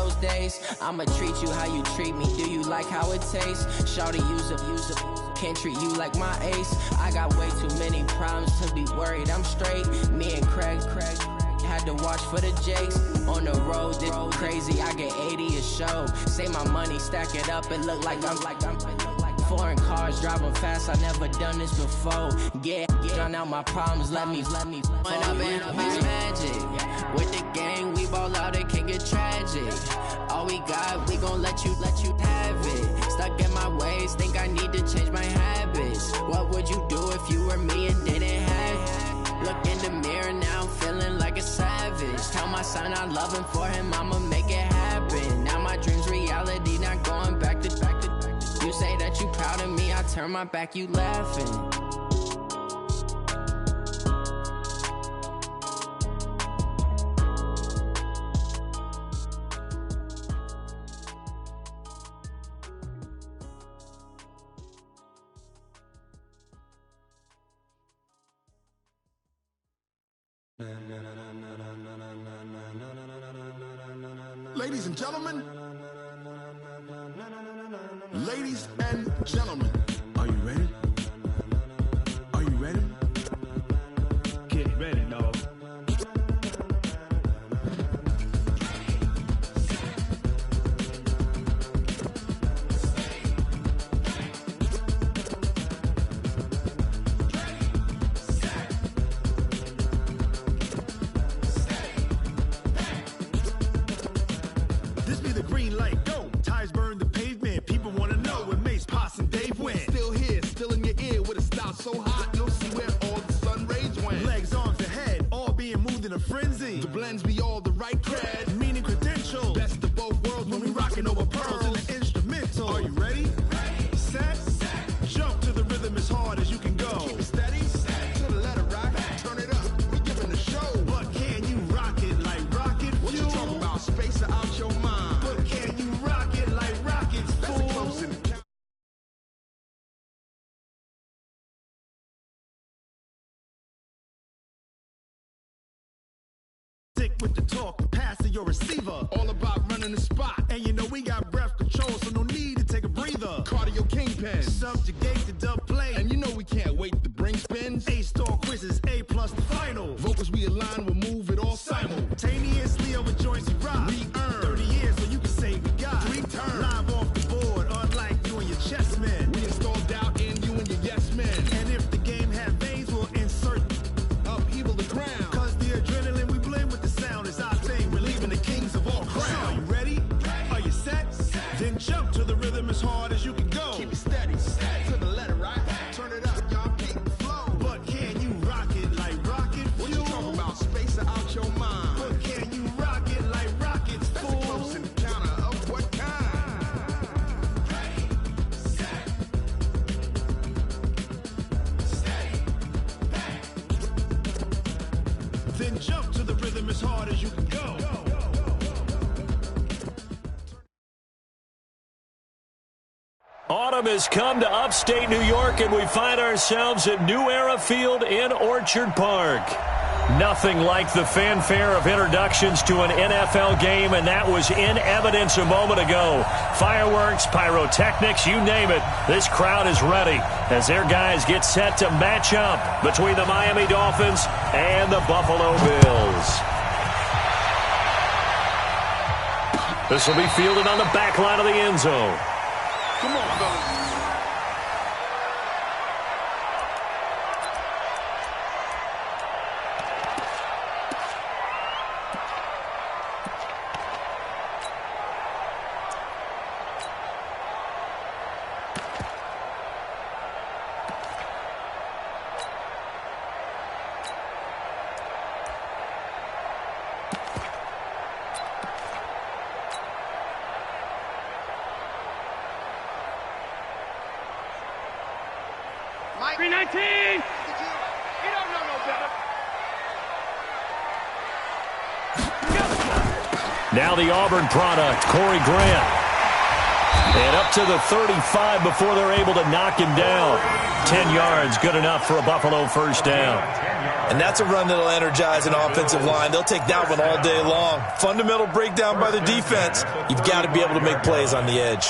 those days. I'ma treat you how you treat me. Do you like how it tastes? Shawty, use a can't treat you like my ace. I got way too many problems to be worried. I'm straight. Me and Craig had to watch for the Jakes. On the road, this crazy. I get 80 a show. Say my money, stack it up, and look like I'm foreign cars, driving fast, I never done this before. Yeah, drown out my problems, let me When I've been magic. With the gang, we ball out, it can get tragic. All we got, we gon' let you have it. Stuck in my ways, think I need to change my habits. What would you do if you were me and didn't have it? Look in the mirror now, I'm feeling like a savage. Tell my son I love him, for him I'ma make it happen. Now my dream's reality, not going back to. You say that you proud of me, I turn my back, you laughing. Ladies and gentlemen, ladies and gentlemen, are you ready? Are you ready? Get ready, dog. This be the green light, go! Tires burn the pavement, people wanna know where Mace, Poss, and Dave went. Still here, still in your ear, with a style so hot, you'll see where all the sun rays went. Legs, arms, and head, all being moved in a frenzy. The blends be all the right cred, meaning credentials. Best of both worlds when we rockin' over pearls in the instrumental. Are you ready? Set, jump to the rhythm as hard as you can go. Keep it steady, to the letter right, turn it up, we giving the show. But can you rock it like rocket fuel? What you talking about, space or out your mind? But can you rock it like rockets, fool? That's close in the count. Stick with the talk, pass to your receiver. All about running the spot. And you know we got breath control, so no need to take a breather. Cardio kingpin, subjugate the dub play. And you know we can't wait to bring spins. A-star quizzes, A+ the final. Vocals we align, we'll move it all simultaneously over joints we rock. We earn 30 years, so you can say we got 3 turns. Live off the board, unlike you and your chess men. We install doubt in you and your yes men. And if the game had veins, we'll insert upheaval the ground. Cause the adrenaline we blend with the sound is our thing. We're leaving the kings of all crowns. So are you ready? Are you set? Then jump to the rhythm as hard as you can go. Keep it steady, to the letter right. Turn it up, y'all keep the flow. But can you rock it like rocket fuel? What you talking about, space or out your mind? But can you rock it like rockets, fool? That's a close encounter of what kind? Then jump to the rhythm as hard as you can go. Autumn has come to upstate New York, and we find ourselves at New Era Field in Orchard Park. Nothing like the fanfare of introductions to an NFL game, and that was in evidence a moment ago. Fireworks, pyrotechnics, you name it. This crowd is ready as their guys get set to match up between the Miami Dolphins and the Buffalo Bills. This will be fielded on the back line of the end zone. Come on, fellas. Mike. 319! You don't know no better. Now the Auburn product, Corey Grant. And up to the 35 before they're able to knock him down. 10 yards, good enough for a Buffalo first down. And that's a run that'll energize an offensive line. They'll take that one all day long. Fundamental breakdown by the defense. You've got to be able to make plays on the edge.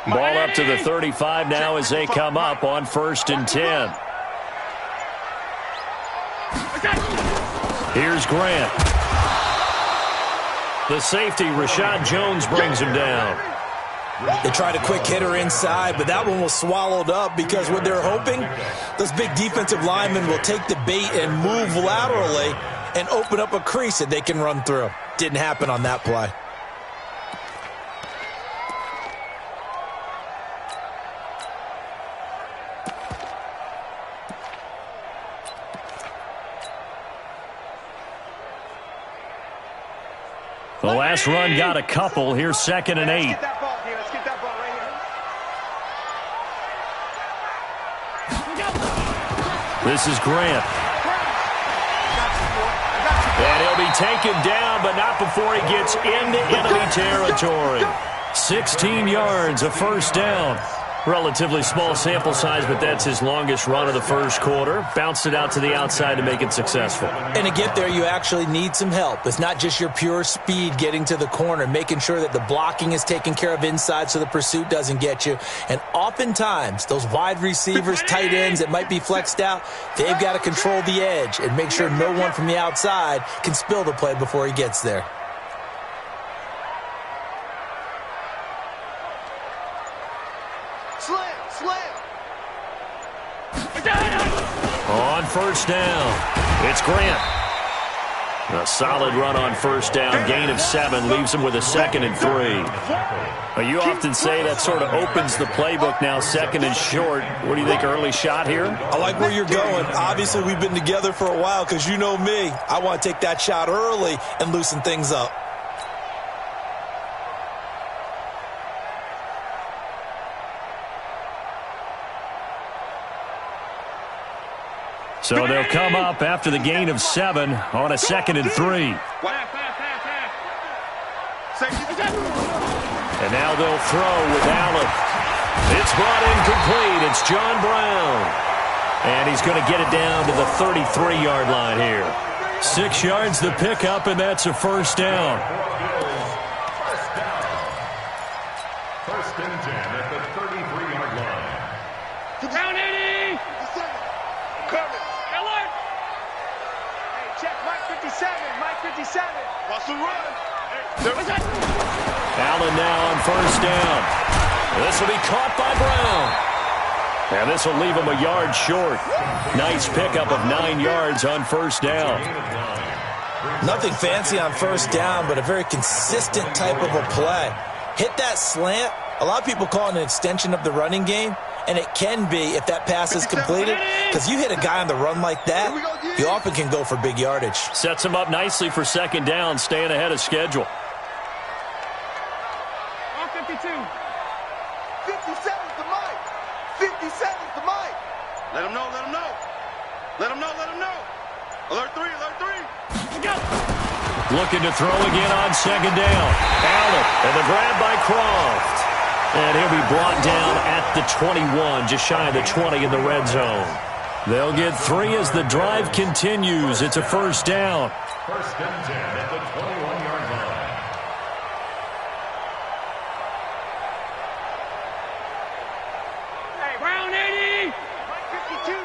Ball up to the 35 now as they come up on 1st and 10. Here's Grant. The safety, Rashad Jones, brings him down. They tried a quick hitter inside, but that one was swallowed up because what they're hoping, those big defensive linemen will take the bait and move laterally and open up a crease that they can run through. Didn't happen on that play. The last run got a couple. Here's 2nd and 8. Let's get that ball here. Let's get that ball right here. This is Grant. And he'll be taken down, but not before he gets into enemy territory. 16 yards, a first down. Relatively small sample size, but that's his longest run of the first quarter. Bounced it out to the outside to make it successful. And to get there, you actually need some help. It's not just your pure speed getting to the corner, making sure that the blocking is taken care of inside so the pursuit doesn't get you. And oftentimes, those wide receivers, tight ends that might be flexed out, they've got to control the edge and make sure no one from the outside can spill the play before he gets there. On first down, it's Grant. A solid run on first down. Gain of 7 leaves him with a 2nd and 3. Now, you often say that sort of opens the playbook now, 2nd and short. What do you think, early shot here? I like where you're going. Obviously, we've been together for a while because you know me. I want to take that shot early and loosen things up. So they'll come up after the gain of 7 on a 2nd and 3. And now they'll throw with Allen. It's brought incomplete. It's John Brown. And he's going to get it down to the 33-yard line here. 6 yards the pickup, and that's a first down. First and 10 at the 33-yard line. Down 80. Cover. Alert. Hey, check Mike 57. Mike 57. Watch the run. Allen now on first down. This will be caught by Brown. And this will leave him a yard short. Nice pickup of 9 yards on first down. Nothing fancy on first down, but a very consistent type of a play. Hit that slant. A lot of people call it an extension of the running game, and it can be if that pass is completed, because you hit a guy on the run like that, you often can go for big yardage. Sets him up nicely for second down, staying ahead of schedule. 52. 57's the mic. 57's the mic. Let him know, let him know. Let him know, let him know. Alert 3, alert 3. Go. Looking to throw again on second down. Allen, and the grab by Croft. And he'll be brought down at the 21, just shy of the 20 in the red zone. They'll get 3 as the drive continues. It's a first down. First and 10 at the 21-yard line. Hey, Brown 80. Mike 52.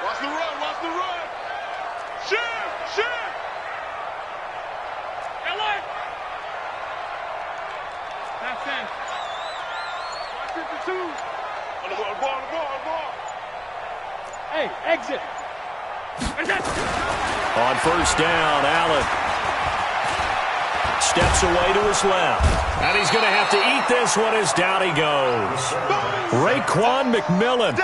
Watch the run, watch the run. Shift, shift. Alert. That's in. 52. On the ball, on the ball, on the ball. Hey, exit. On first down, Allen steps away to his left. And he's going to have to eat this one as down he goes. Raekwon McMillan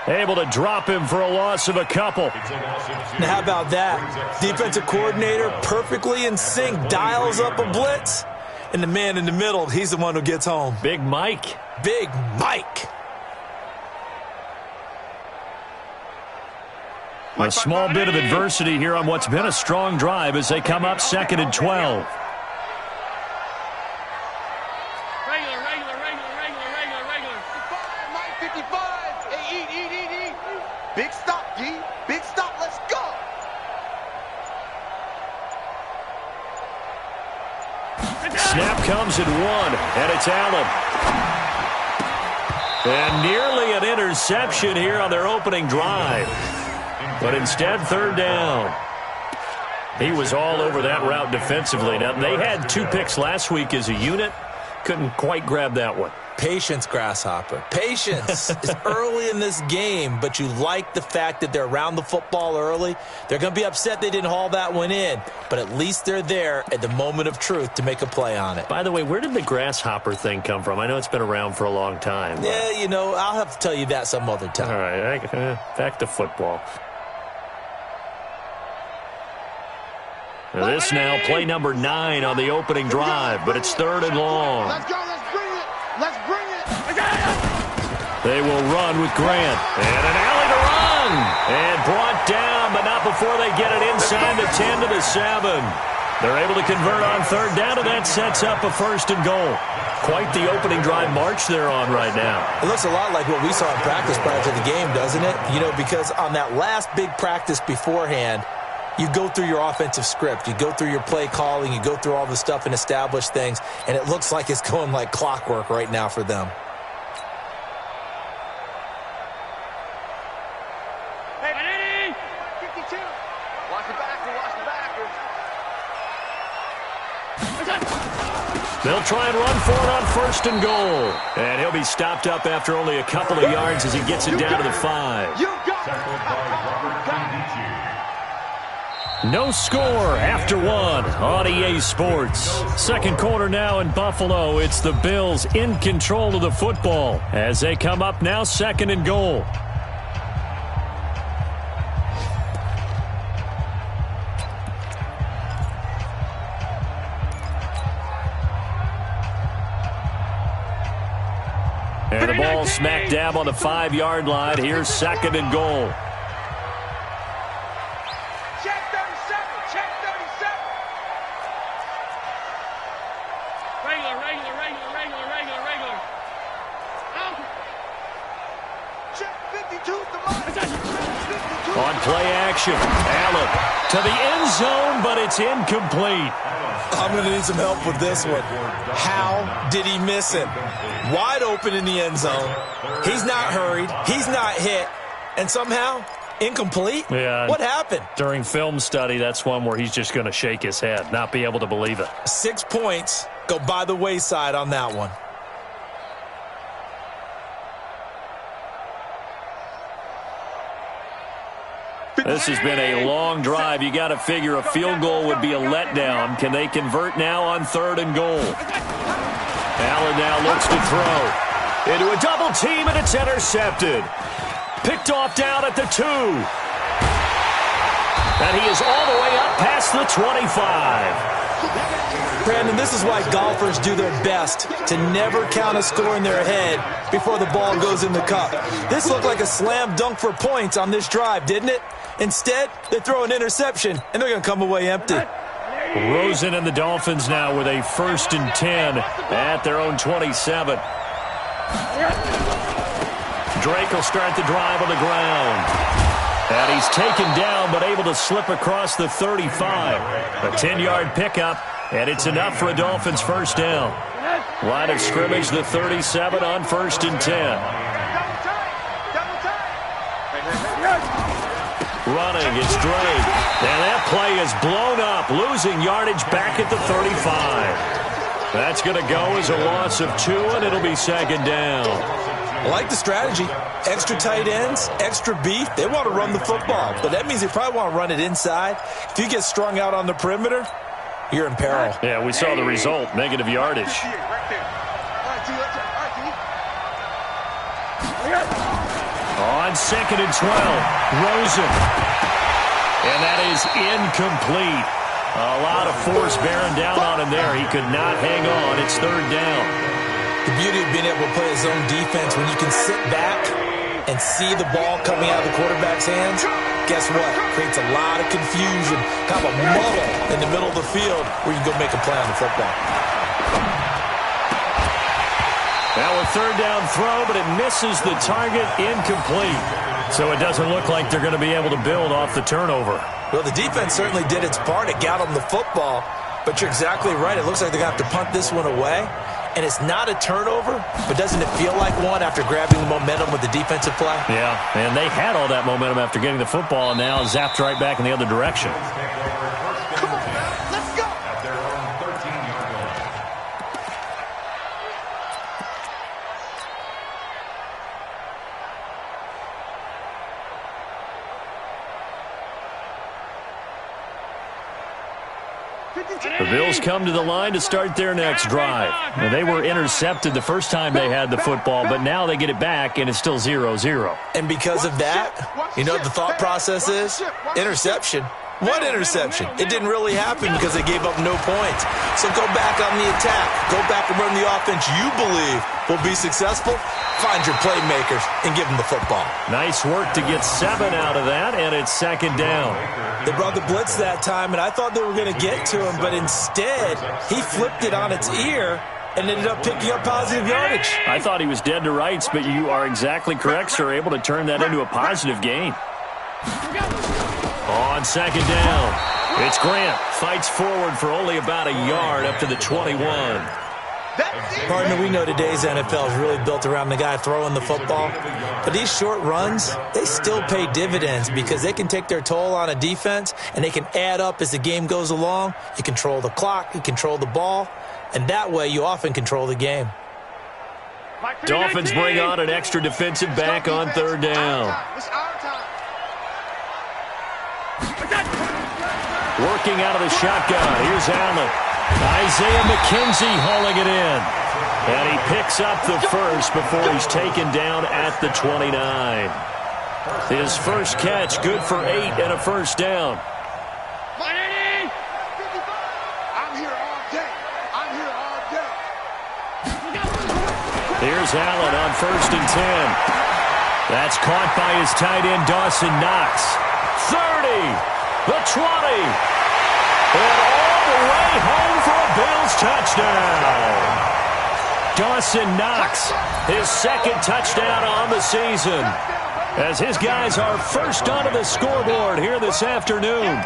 Able to drop him for a loss of a couple. Now, how about that? Defensive coordinator perfectly in sync, dials up a blitz. And the man in the middle, he's the one who gets home. Big Mike. Big Mike. A small bit of adversity here on what's been a strong drive as they come up 2nd and 12. Big stop, D. Big stop. Let's go. Snap comes at 1, and it's Allen. And nearly an interception here on their opening drive. But instead, 3rd down. He was all over that route defensively. Now, they had 2 picks last week as a unit. Couldn't quite grab that one. Patience, Grasshopper. Patience. It's early in this game, but you like the fact that they're around the football early. They're going to be upset they didn't haul that one in, but at least they're there at the moment of truth to make a play on it. By the way, where did the Grasshopper thing come from? I know it's been around for a long time. But... yeah, you know, I'll have to tell you that some other time. All right, back to football. Now this now, play number 9 on the opening drive, but it's 3rd and long. Let's go. Let's bring it. Let's bring it. They will run with Grant. And an alley to run. And brought down, but not before they get it inside the 10 to the 7. They're able to convert on 3rd down, and that sets up a 1st and goal. Quite the opening drive march they're on right now. It looks a lot like what we saw in practice prior to the game, doesn't it? You know, because on that last big practice beforehand, you go through your offensive script. You go through your play calling. You go through all the stuff and establish things. And it looks like it's going like clockwork right now for them. Hey, 52. Watch the backers. Watch the backers. They'll try and run for it on 1st and goal. And he'll be stopped up after only a couple of yards as he gets it down to the 5. You got it. No score after 1 on EA Sports. 2nd quarter now in Buffalo. It's the Bills in control of the football as they come up now 2nd and goal. And the ball smack dab on the 5-yard line. Here's 2nd and goal. On play action, Allen to the end zone, but it's incomplete. I'm going to need some help with this one. How did he miss it? Wide open in the end zone. He's not hurried. He's not hit. And somehow, incomplete? Yeah. What happened? During film study, that's one where he's just going to shake his head, not be able to believe it. 6 points go by the wayside on that one. This has been a long drive. You got to figure a field goal would be a letdown. Can they convert now on 3rd and goal? Allen now looks to throw. Into a double team, and it's intercepted. Picked off down at the 2. And he is all the way up past the 25. Brandon, this is why golfers do their best to never count a score in their head before the ball goes in the cup. This looked like a slam dunk for points on this drive, didn't it? Instead, they throw an interception, and they're going to come away empty. Rosen and the Dolphins now with a 1st and 10 at their own 27. Drake will start the drive on the ground. And he's taken down, but able to slip across the 35. A 10-yard pickup, and it's enough for a Dolphins 1st down. Line of scrimmage, the 37 on 1st and 10. Running, it's Drake. And that play is blown up, losing yardage back at the 35. That's going to go as a loss of 2, and it'll be 2nd down. I like the strategy. Extra tight ends, extra beef. They want to run the football, but that means they probably want to run it inside. If you get strung out on the perimeter, you're in peril. Yeah, we saw the result, negative yardage. On On 2nd and 12, Rosen. And that is incomplete. A lot of force bearing down on him there. He could not hang on. It's 3rd down. The beauty of being able to play his own defense, when you can sit back and see the ball coming out of the quarterback's hands, guess what? Creates a lot of confusion, kind of a muddle in the middle of the field where you can go make a play on the football. Now a 3rd down throw, but it misses the target, incomplete. So it doesn't look like they're going to be able to build off the turnover. Well, the defense certainly did its part. It got them the football, but you're exactly right. It looks like they're going to have to punt this one away. And it's not a turnover, but doesn't it feel like one after grabbing the momentum with the defensive play? Yeah, and they had all that momentum after getting the football, and now zapped right back in the other direction. Come on, man. Let's go. At their own 13-yard line. The Bills come to the line to start their next drive. And they were intercepted the first time they had the football, but now they get it back, and it's still 0-0. And because of that, you know what the thought process is? Interception. One interception. It didn't really happen because they gave up no points. So go back on the attack. Go back and run the offense you believe will be successful. Find your playmakers and give them the football. Nice work to get 7 out of that, and it's 2nd down. They brought the blitz that time, and I thought they were going to get to him, but instead, he flipped it on its ear and ended up picking up positive yardage. I thought he was dead to rights, but you are exactly correct, sir, able to turn that into a positive gain. On 2nd down, it's Grant. Fights forward for only about a yard up to the 21. Partner, we know today's NFL is really built around the guy throwing the football. But these short runs, they still pay dividends because they can take their toll on a defense, and they can add up as the game goes along. You control the clock, you control the ball, and that way you often control the game. Dolphins bring on an extra defensive back on 3rd down. Working out of the shotgun. Here's Allen. Isaiah McKenzie hauling it in. And he picks up the first before he's taken down at the 29. His first catch, good for 8 and a first down. I'm here all day. I'm here all day. Here's Allen on 1st and 10. That's caught by his tight end, Dawson Knox. 30. The 20, and all the way home for a Bills touchdown. Dawson Knox, his 2nd touchdown on the season, as his guys are first onto the scoreboard here this afternoon.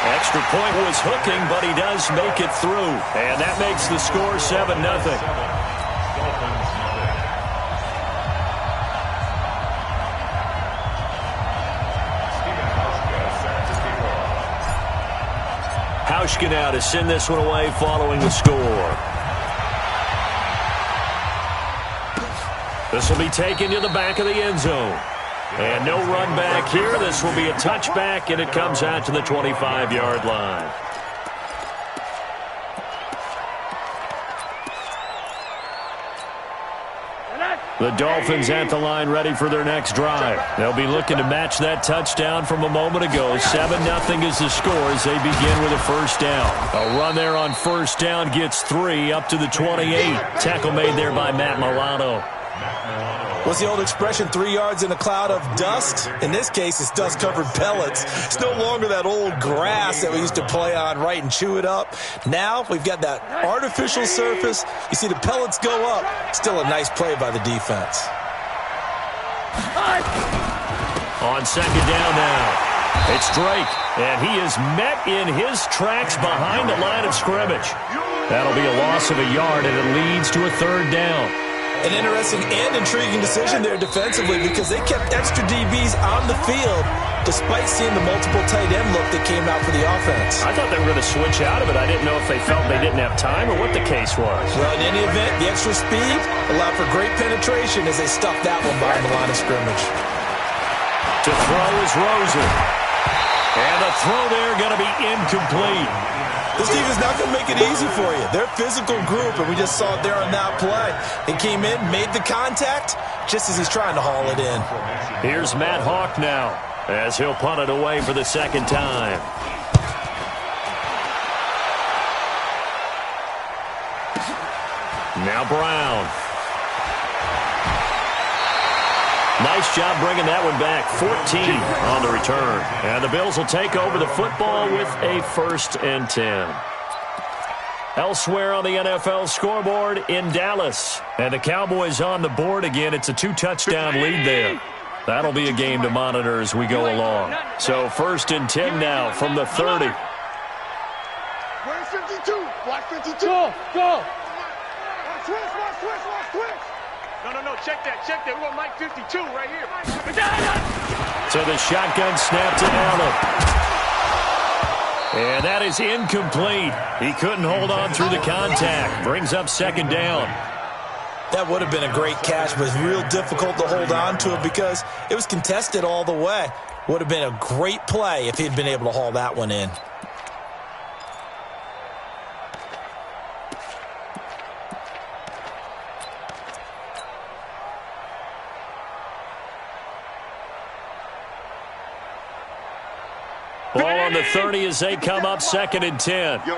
Extra point was hooking, but he does make it through, and that makes the score 7-0. Hauschka now to send this one away following the score. This will be taken to the back of the end zone. And no run back here. This will be a touchback, and it comes out to the 25-yard line. The Dolphins at the line ready for their next drive. They'll be looking to match that touchdown from a moment ago. 7-0 is the score as they begin with a first down. A run there on first down gets 3 up to the 28. Tackle made there by Matt Milano. What's the old expression, 3 yards in a cloud of dust? In this case, it's dust-covered pellets. It's no longer that old grass that we used to play on, right, and chew it up. Now we've got that artificial surface. You see the pellets go up. Still a nice play by the defense. On 2nd down now, it's Drake, and he is met in his tracks behind the line of scrimmage. That'll be a loss of a yard, and it leads to a 3rd down. An interesting and intriguing decision there defensively because they kept extra DBs on the field despite seeing the multiple tight end look that came out for the offense. I thought they were going to switch out of it. I didn't know if they felt they didn't have time or what the case was. Well, in any event, the extra speed allowed for great penetration as they stuffed that one behind the line of scrimmage. To throw is Rosen. And the throw there going to be incomplete. This defense is not going to make it easy for you. They're a physical group, and we just saw it there on that play. They came in, made the contact, just as he's trying to haul it in. Here's Matt Hawk now, as he'll punt it away for the second time. Now Brown. Nice job bringing that one back. 14 on the return. And the Bills will take over the football with a 1st and 10. Elsewhere on the NFL scoreboard in Dallas. And the Cowboys on the board again. It's a 2-touchdown lead there. That'll be a game to monitor as we go along. So 1st and 10 now from the 30. Where's 52? Watch 52. Go. Watch switch. No, check that. We want Mike 52 right here. So the shotgun snap to Allen. And that is incomplete. He couldn't hold on through the contact. Brings up 2nd down. That would have been a great catch, but it's real difficult to hold on to it because it was contested all the way. Would have been a great play if he'd been able to haul that one in. Ball on the 30 as they come up 2nd and 10. Yo.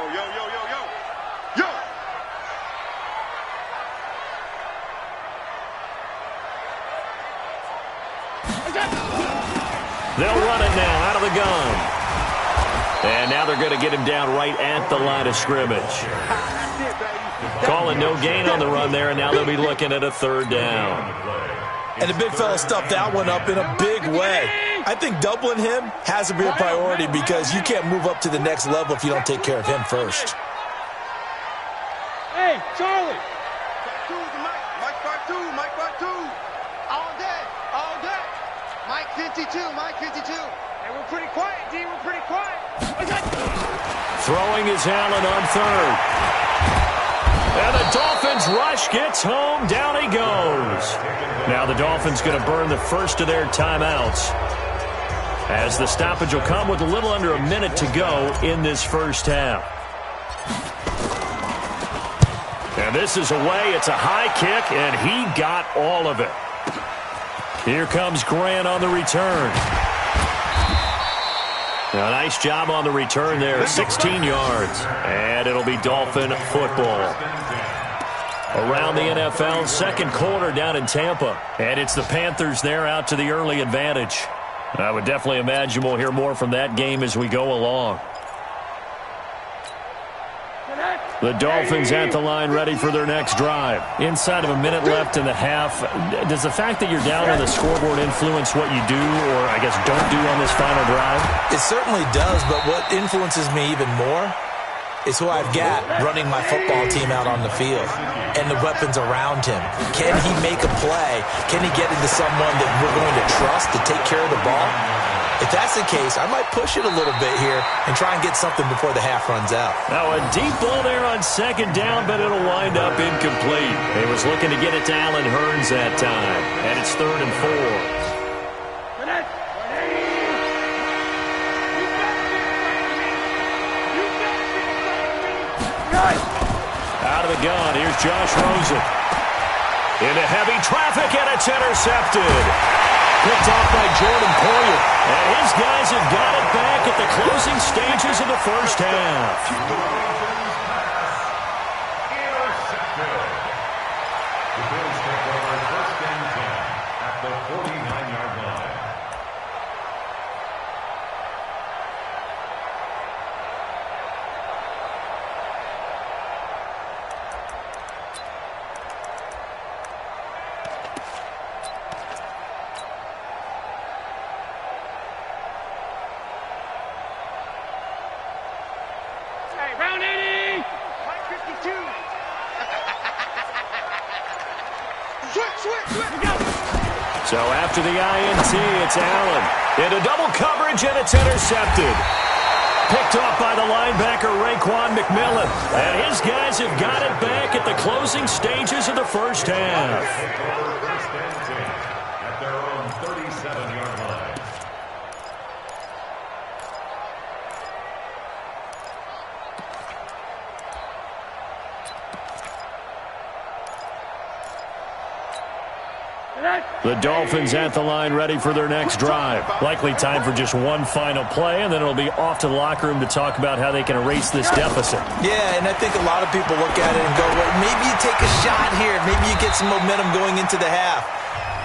They'll run it now out of the gun. And now they're going to get him down right at the line of scrimmage. Calling no gain on the run there, and now they'll be looking at a 3rd down. And the big fella stuffed that one up in a big way. I think doubling him has to be a priority because you can't move up to the next level if you don't take care of him first. Hey, Charlie. Mike part two. All day. Mike 52. Hey, we're pretty quiet, D. We're pretty quiet. Throwing is Allen on 3rd. And the Dolphins rush gets home. Down he goes. Now the Dolphins going to burn the first of their timeouts, as the stoppage will come with a little under a minute to go in this first half. And this is away. It's a high kick, and he got all of it. Here comes Grant on the return. A nice job on the return there, 16 yards. And it'll be Dolphin football. Around the NFL, 2nd quarter down in Tampa. And it's the Panthers there out to the early advantage. I would definitely imagine we'll hear more from that game as we go along. The Dolphins at the line ready for their next drive. Inside of a minute left in the half, does the fact that you're down on the scoreboard influence what you do, or I guess don't do on this final drive? It certainly does, but what influences me even more is who I've got running my football team out on the field and the weapons around him. Can he make a play? Can he get into someone that we're going to trust to take care of the ball? If that's the case, I might push it a little bit here and try and get something before the half runs out. Now a deep ball there on 2nd down, but it'll wind up incomplete. He was looking to get it to Allen Hurns that time, and it's 3rd and 4. Out of the gun, here's Josh Rosen. Into heavy traffic, and it's intercepted. Picked off by Jordan Poyer. And his guys have got it back at the closing stages of the first half. Intercepted. The Bills take over 1st and 10 at the 49-yard line. So after the INT, it's Allen. Into double coverage, and it's intercepted. Picked off by the linebacker, Raekwon McMillan. And his guys have got it back at the closing stages of the first half. At their own 37-yard line. The Dolphins at the line ready for their next drive. Likely time for just one final play, and then it'll be off to the locker room to talk about how they can erase this deficit. Yeah, and I think a lot of people look at it and go, well, maybe you take a shot here. Maybe you get some momentum going into the half.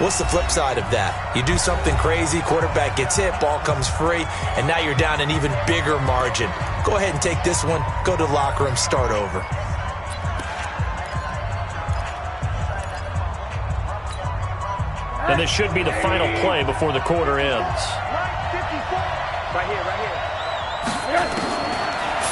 What's the flip side of that? You do something crazy, quarterback gets hit, ball comes free, and now you're down an even bigger margin. Go ahead and take this one, go to the locker room, start over. And this should be the final play before the quarter ends. Right here.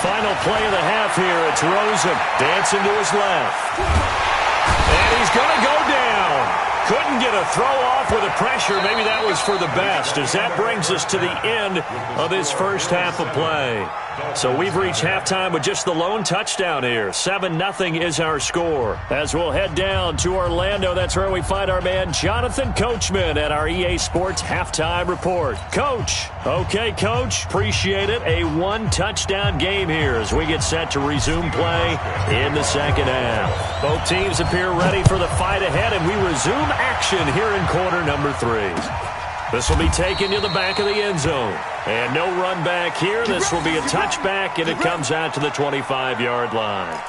Final play of the half here. It's Rosen dancing to his left. And he's going to go down. Couldn't get a throw off with the pressure. Maybe that was for the best, as that brings us to the end of this first half of play. So we've reached halftime with just the lone touchdown here. 7-0 is our score. As we'll head down to Orlando, that's where we find our man Jonathan Coachman at our EA Sports Halftime Report. Coach. Okay, Coach. Appreciate it. A one-touchdown game here as we get set to resume play in the second half. Both teams appear ready for the fight ahead, and we resume action here in quarter number 3. This will be taken to the back of the end zone. And no run back here. This will be a touchback, and it comes out to the 25-yard line.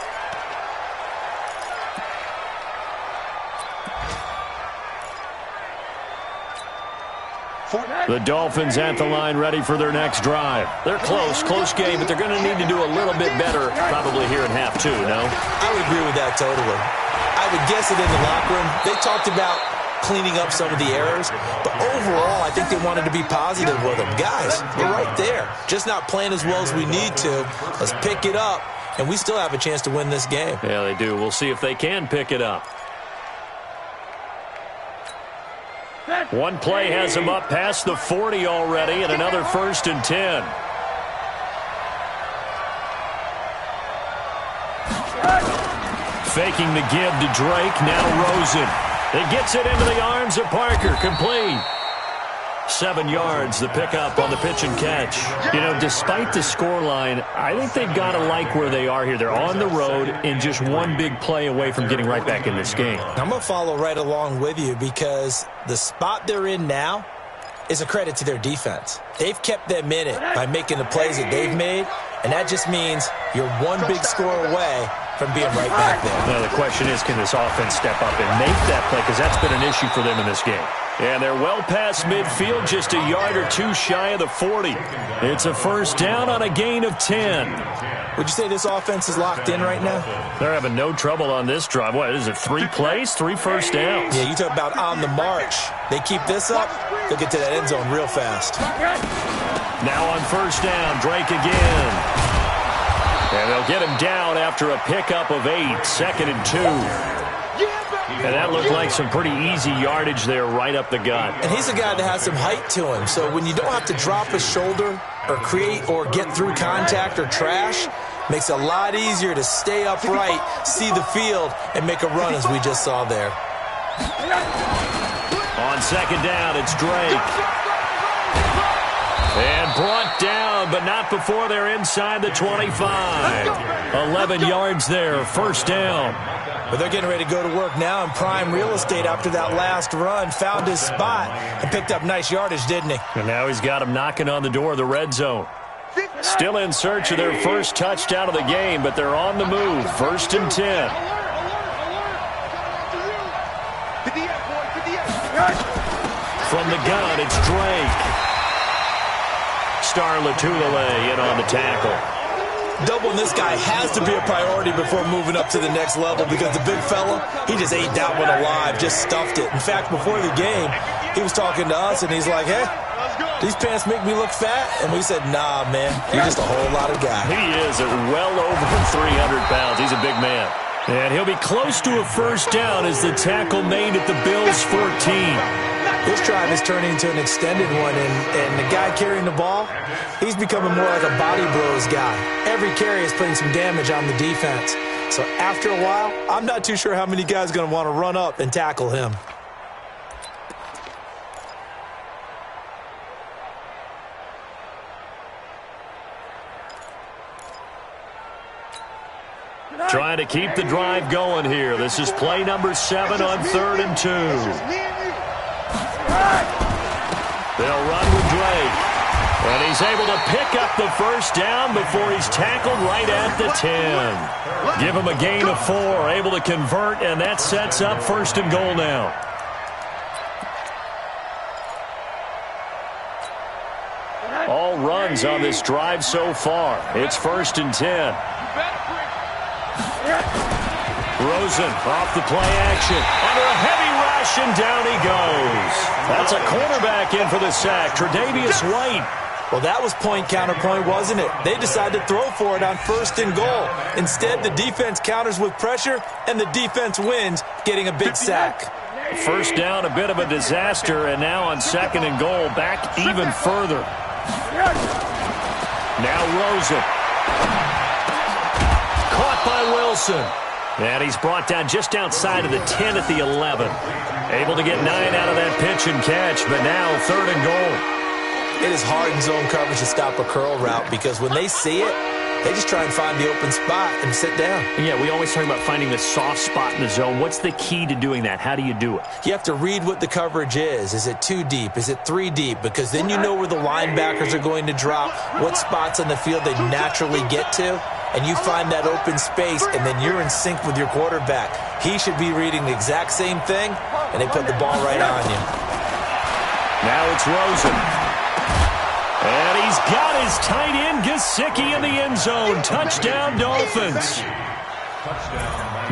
The Dolphins at the line ready for their next drive. They're close game, but they're going to need to do a little bit better probably here in half 2, no? I would agree with that totally. I would guess it in the locker room. They talked about cleaning up some of the errors, but overall I think they wanted to be positive with them. Guys, we're right there, just not playing as well as we need to. Let's pick it up, and we still have a chance to win this game. Yeah, they do. We'll see if they can pick it up. One play has them up past the 40 already, and another 1st and 10. Faking the give to Drake, now Rosen. It gets it into the arms of Parker. Complete. 7 yards, the pickup on the pitch and catch. You know, despite the scoreline, I think they've got to like where they are here. They're on the road and just one big play away from getting right back in this game. I'm going to follow right along with you because the spot they're in now is a credit to their defense. They've kept them in it by making the plays that they've made, and that just means you're one big score away from being right back there. Now the question is, can this offense step up and make that play? Because that's been an issue for them in this game. And they're well past midfield, just a yard or two shy of the 40. It's a 1st down on a gain of 10. Would you say this offense is locked in right now? They're having no trouble on this drive. What is it, 3 plays, 3 first downs? Yeah, you talk about on the march. They keep this up, they'll get to that end zone real fast. Now on 1st down, Drake again. And they'll get him down after a pickup of 8, 2nd and 2. And that looked like some pretty easy yardage there right up the gut. And he's a guy that has some height to him. So when you don't have to drop a shoulder or create or get through contact or trash, makes it a lot easier to stay upright, see the field, and make a run as we just saw there. On 2nd down, it's Drake. And brought down, but not before they're inside the 25. 11 yards there, 1st down. But they're getting ready to go to work now in prime real estate after that last run. Found his spot and picked up nice yardage, didn't he? And now he's got him knocking on the door of the red zone. Still in search of their first touchdown of the game, but they're on the move. 1st and 10. From the gun, it's Drake. Star Latulele in on the tackle. Doubling this guy has to be a priority before moving up to the next level because the big fella, he just ate that one alive, just stuffed it. In fact, before the game, he was talking to us, and he's like, hey, these pants make me look fat? And we said, nah, man, you're just a whole lot of guy. He is at well over 300 pounds. He's a big man. And he'll be close to a 1st down as the tackle made at the Bills' 14. This drive is turning into an extended one, and the guy carrying the ball, he's becoming more like a body blows guy. Every carry is putting some damage on the defense. So after a while, I'm not too sure how many guys are going to want to run up and tackle him. Trying to keep the drive going here. This is play number 7 on 3rd and 2. They'll run with Drake. And he's able to pick up the first down before he's tackled right at the 10. Give him a gain of 4, able to convert, and that sets up 1st and goal now. All runs on this drive so far. It's 1st and 10. Rosen off the play action. Under a heavy rush, and down he goes. That's a cornerback in for the sack, Tre'Davious White. Well, that was point-counterpoint, wasn't it? They decided to throw for it on 1st and goal. Instead, the defense counters with pressure, and the defense wins, getting a big sack. First down, a bit of a disaster, and now on 2nd and goal, back even further. Now Rosen. Caught by Wilson. And he's brought down just outside of the 10 at the 11. Able to get 9 out of that pitch and catch, but now 3rd and goal. It is hard in zone coverage to stop a curl route because when they see it, they just try and find the open spot and sit down. Yeah, we always talk about finding the soft spot in the zone. What's the key to doing that? How do you do it? You have to read what the coverage is. Is it 2 deep? Is it 3 deep? Because then you know where the linebackers are going to drop, what spots on the field they naturally get to, and you find that open space, and then you're in sync with your quarterback. He should be reading the exact same thing, and they put the ball right on you. Now it's Rosen. And he's got his tight end, Gesicki, in the end zone. Touchdown, Dolphins.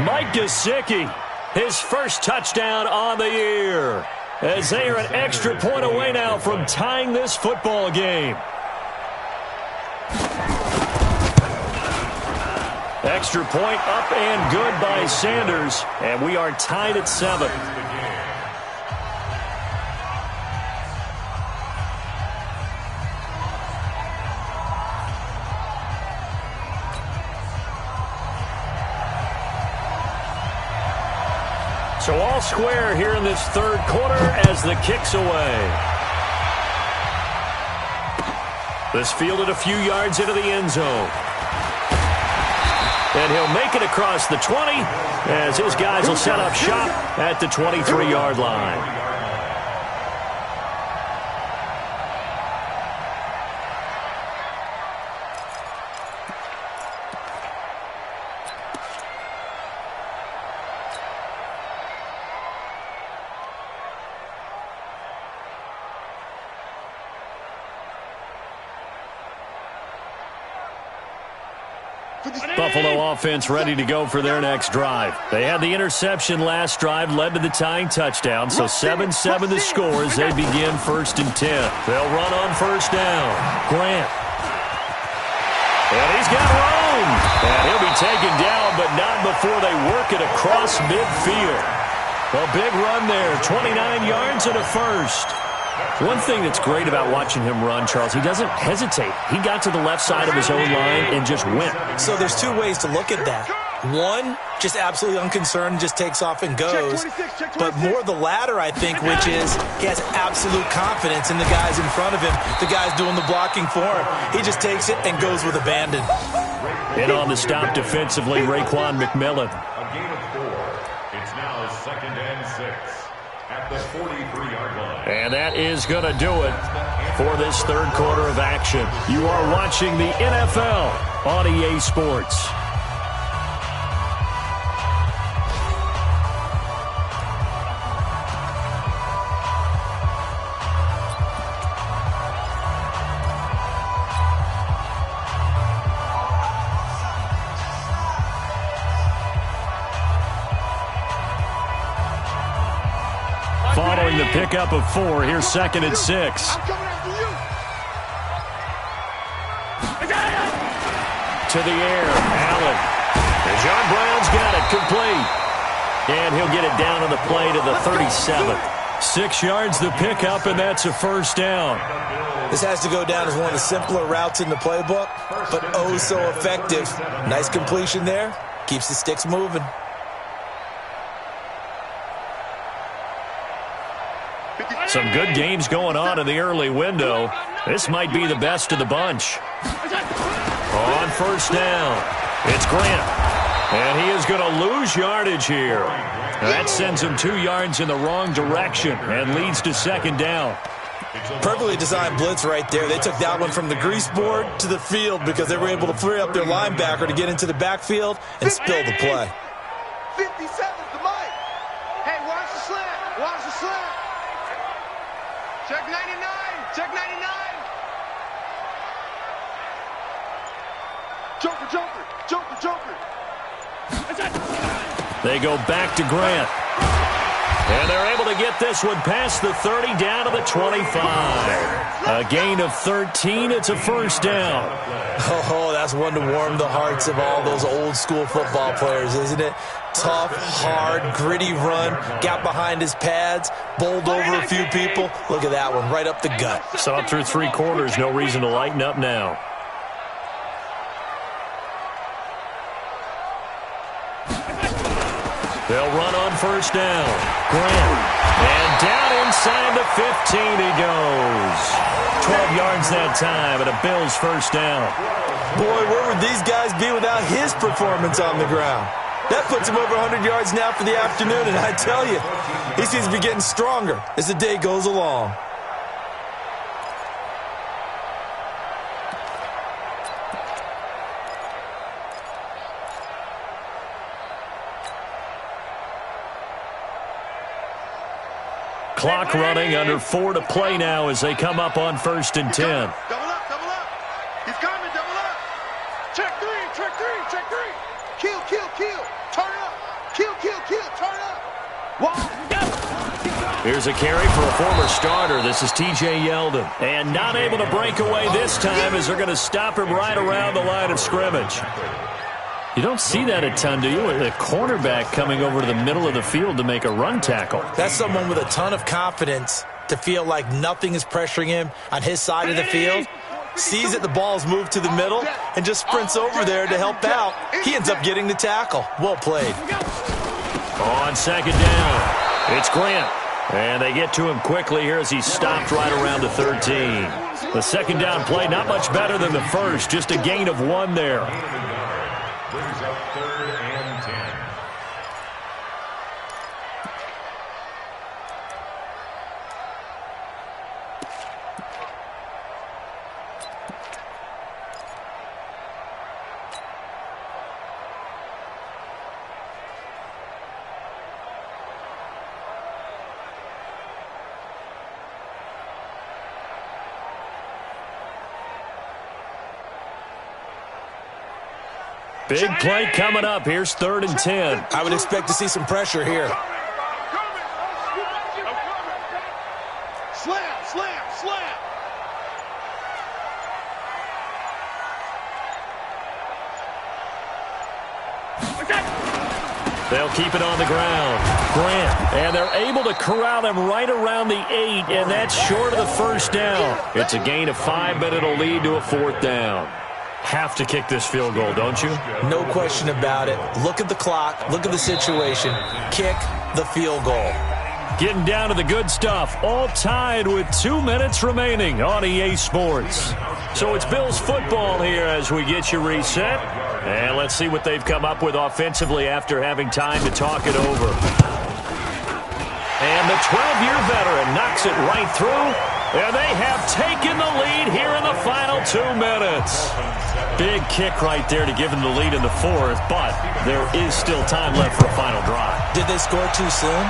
Mike Gesicki, his first touchdown on the year, as they are an extra point away now from tying this football game. Extra point up and good by Sanders, and we are tied at 7. So all square here in this 3rd quarter as the kick's away. This fielded a few yards into the end zone. And he'll make it across the 20 as his guys will set up shop at the 23-yard line. Buffalo offense ready to go for their next drive. They had the interception last drive, led to the tying touchdown, so 7-7 the score as they begin 1st and 10. They'll run on 1st down. Grant. And he's got room. And he'll be taken down, but not before they work it across midfield. A big run there, 29 yards and a first. One thing that's great about watching him run, Charles, he doesn't hesitate. He got to the left side of his own line and just went. So there's 2 ways to look at that. One, just absolutely unconcerned, just takes off and goes. But more the latter, I think, which is he has absolute confidence in the guys in front of him, the guys doing the blocking for him. He just takes it and goes with abandon. In on the stop defensively, Raekwon McMillan. A gain of 4. It's now 2nd and 6 at the 43-yard line. And that is going to do it for this 3rd quarter of action. You are watching the NFL on EA Sports. Following the pickup of 4, here's 2nd and 6. I'm coming after you. To the air, Allen. And John Brown's got it complete. And he'll get it down on the play to the 37. 6 yards the pickup, and that's a 1st down. This has to go down as one of the simpler routes in the playbook, but oh so effective. Nice completion there. Keeps the sticks moving. Some good games going on in the early window. This might be the best of the bunch. On 1st down, it's Grant. And he is going to lose yardage here. That sends him 2 yards in the wrong direction and leads to second down. Perfectly designed blitz right there. They took that one from the grease board to the field because they were able to free up their linebacker to get into the backfield and spill the play. 57's the mic. Hey, watch the slant. Watch the slant. Check 99. Check 99. Joker, Joker. Joker, Joker. They go back to Grant. And they're able to get this one past the 30 down to the 25. A gain of 13. It's a first down. Oh, that's one to warm the hearts of all those old school football players, isn't it? Tough, hard, gritty run. Got behind his pads. Bowled over a few people. Look at that one, right up the gut. Saw it through 3 quarters. No reason to lighten up now. They'll run on first down. Grant. And down inside the 15 he goes. 12 yards that time and a Bills first down. Boy, where would these guys be without his performance on the ground? That puts him over 100 yards now for the afternoon, and I tell you, he seems to be getting stronger as the day goes along. Clock running, under 4 to play now as they come up on 1st and 10. Double up, double up. He's coming, double up. Check 3, check 3, check 3. Kill, kill, kill. Turn up. Kill, kill, kill. Turn up. Wow. Here's a carry for a former starter. This is T.J. Yeldon. And not able to break away this time as they're going to stop him right around the line of scrimmage. You don't see that a ton, do you? A cornerback coming over to the middle of the field to make a run tackle. That's someone with a ton of confidence to feel like nothing is pressuring him on his side of the field. Sees that the ball's moved to the middle and just sprints over there to help out. He ends up getting the tackle. Well played. On second down, it's Grant. And they get to him quickly here as he's stopped right around the 13. The second down play, not much better than the first, just a gain of 1 there. Brings up 3rd and 10. Big play coming up. Here's 3rd and 10. I would expect to see some pressure here. Slam, slam, slam. They'll keep it on the ground. Grant. And they're able to corral him right around the 8, and that's short of the first down. It's a gain of 5, but it'll lead to a 4th down. Have to kick this field goal, don't you? No question about it. Look at the clock. Look at the situation. Kick the field goal. Getting down to the good stuff. All tied with 2 minutes remaining on EA Sports. So it's Bills football here as we get you reset. And let's see what they've come up with offensively after having time to talk it over. And the 12-year veteran knocks it right through. And they have taken the lead here in the final 2 minutes. Big kick right there to give them the lead in the 4th, but there is still time left for a final drive. Did they score too soon?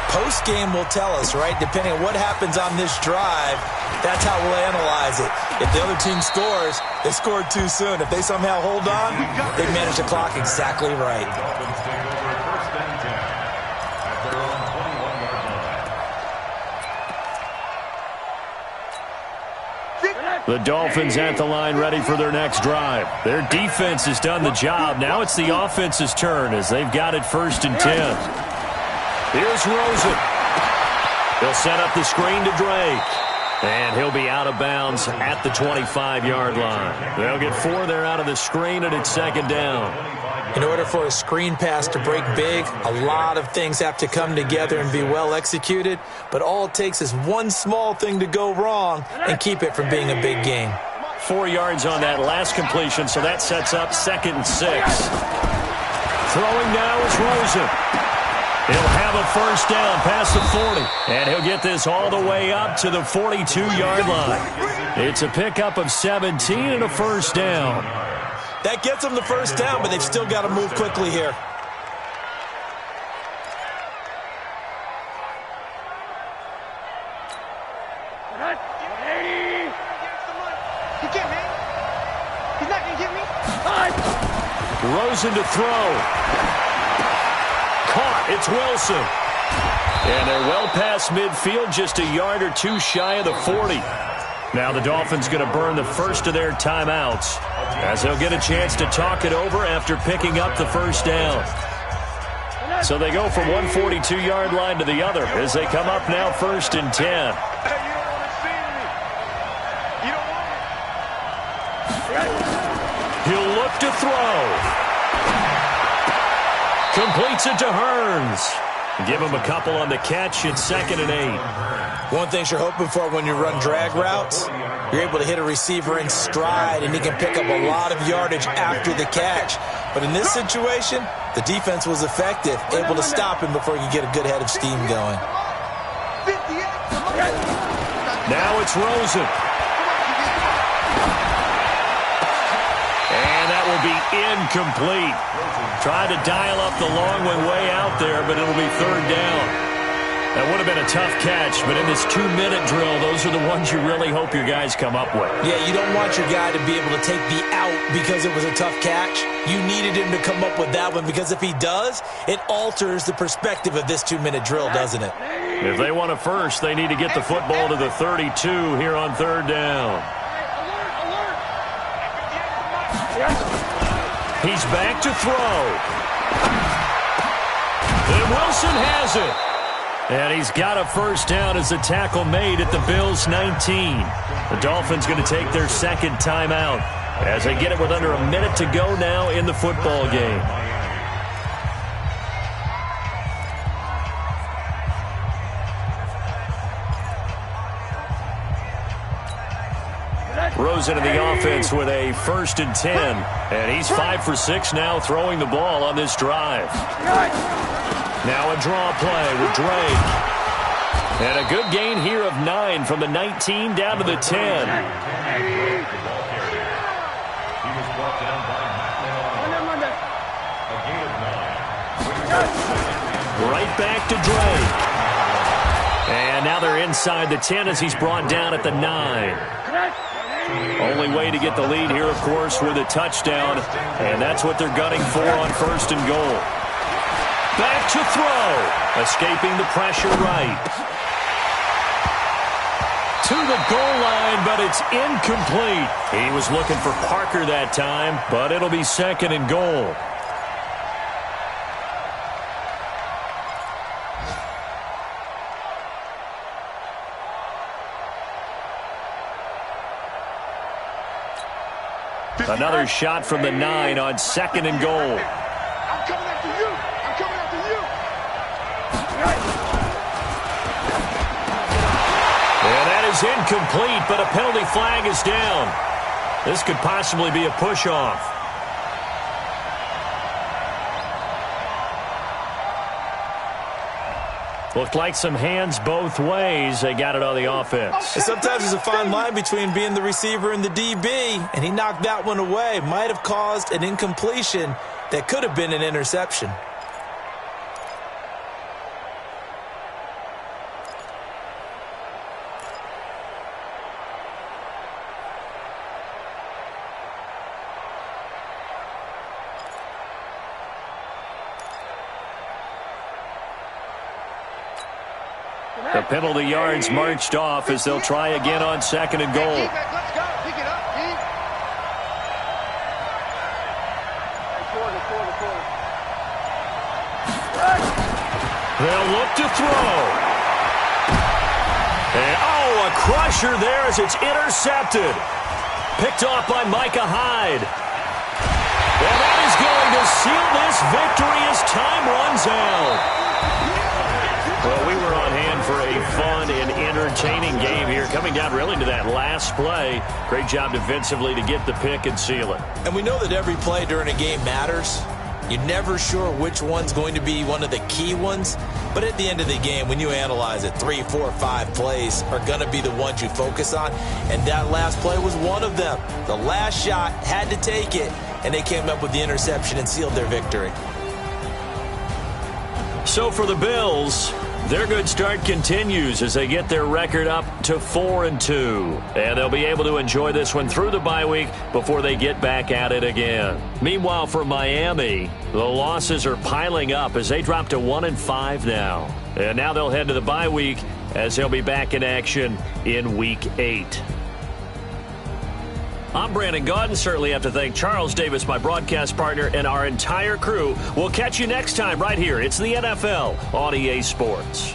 Post-game will tell us, right? Depending on what happens on this drive, that's how we'll analyze it. If the other team scores, they scored too soon. If they somehow hold on, they managed the clock exactly right. Dolphins take over 1st and 10 at their own 21-yard line. The Dolphins at the line ready for their next drive. Their defense has done the job. Now it's the offense's turn as they've got it 1st and 10. Here's Rosen. He'll set up the screen to Drake. And he'll be out of bounds at the 25-yard line. They'll get 4 there out of the screen, and it's 2nd down. In order for a screen pass to break big, a lot of things have to come together and be well executed. But all it takes is one small thing to go wrong and keep it from being a big game. 4 yards on that last completion, so that sets up 2nd and 6. Throwing now is Rosen. He'll have have a first down past the 40. And he'll get this all the way up to the 42-yard line. It's a pickup of 17 and a first down. That gets them the first down, but they've still got to move quickly here. Rosen to throw. Caught. It's Wilson. And they're well past midfield, just a yard or two shy of the 40. Now the Dolphins going to burn the first of their timeouts as they'll get a chance to talk it over after picking up the first down. So they go from one 42-yard line to the other as they come up now 1st and 10. He'll look to throw. Completes it to Hearns. Give him a couple on the catch. It's 2nd and 8. One thing you're hoping for when you run drag routes, you're able to hit a receiver in stride, and he can pick up a lot of yardage after the catch. But in this situation, the defense was effective, able to stop him before he could get a good head of steam going. Now it's Rosen. And that will be incomplete. Tried to dial up the long one way out there, but it'll be 3rd down. That would have been a tough catch, but in this 2-minute drill, those are the ones you really hope your guys come up with. Yeah, you don't want your guy to be able to take the out because it was a tough catch. You needed him to come up with that one, because if he does, it alters the perspective of this 2-minute drill, doesn't it? If they want a first, they need to get the football to the 32 here on 3rd down. He's back to throw. And Wilson has it. And he's got a first down as the tackle made at the Bills' 19. The Dolphins going to take their 2nd timeout as they get it with under a minute to go now in the football game. Rosen in the offense with a 1st and 10. And he's 5 for 6 now throwing the ball on this drive. Now a draw play with Drake. And a good gain here of 9 from the 19 down to the 10. Right back to Drake. And now they're inside the 10 as he's brought down at the 9. Only way to get the lead here, of course, with a touchdown. And that's what they're gunning for on 1st and goal. Back to throw. Escaping the pressure right. To the goal line, but it's incomplete. He was looking for Parker that time, but it'll be 2nd and goal. Another shot from the 9 on 2nd and goal. I'm coming after you. I'm coming after you. And that is incomplete, but a penalty flag is down. This could possibly be a push-off. Looked like some hands both ways. They got it on the offense. And sometimes there's a fine line between being the receiver and the DB, and he knocked that one away. Might have caused an incompletion that could have been an interception. The penalty yards marched off as they'll try again on 2nd and goal. Let's go. Pick it up, D. They'll look to throw. And, a crusher there as it's intercepted. Picked off by Micah Hyde. And that is going to seal this victory as time runs out. Well, we were on hand for a fun and entertaining game here, coming down really to that last play. Great job defensively to get the pick and seal it. And we know that every play during a game matters, You're never sure which one's going to be one of the key ones, but at the end of the game, when you analyze it, 3, 4, 5 plays are going to be the ones you focus on, and that last play was one of them. The last shot had to take it, and they came up with the interception and sealed their victory. So for the Bills, their good start continues as they get their record up to 4-2. And they'll be able to enjoy this one through the bye week before they get back at it again. Meanwhile, for Miami, the losses are piling up as they drop to 1-5 now. And now they'll head to the bye week as they'll be back in action in Week 8. I'm Brandon Gaudin. Certainly have to thank Charles Davis, my broadcast partner, and our entire crew. We'll catch you next time right here. It's the NFL on EA Sports.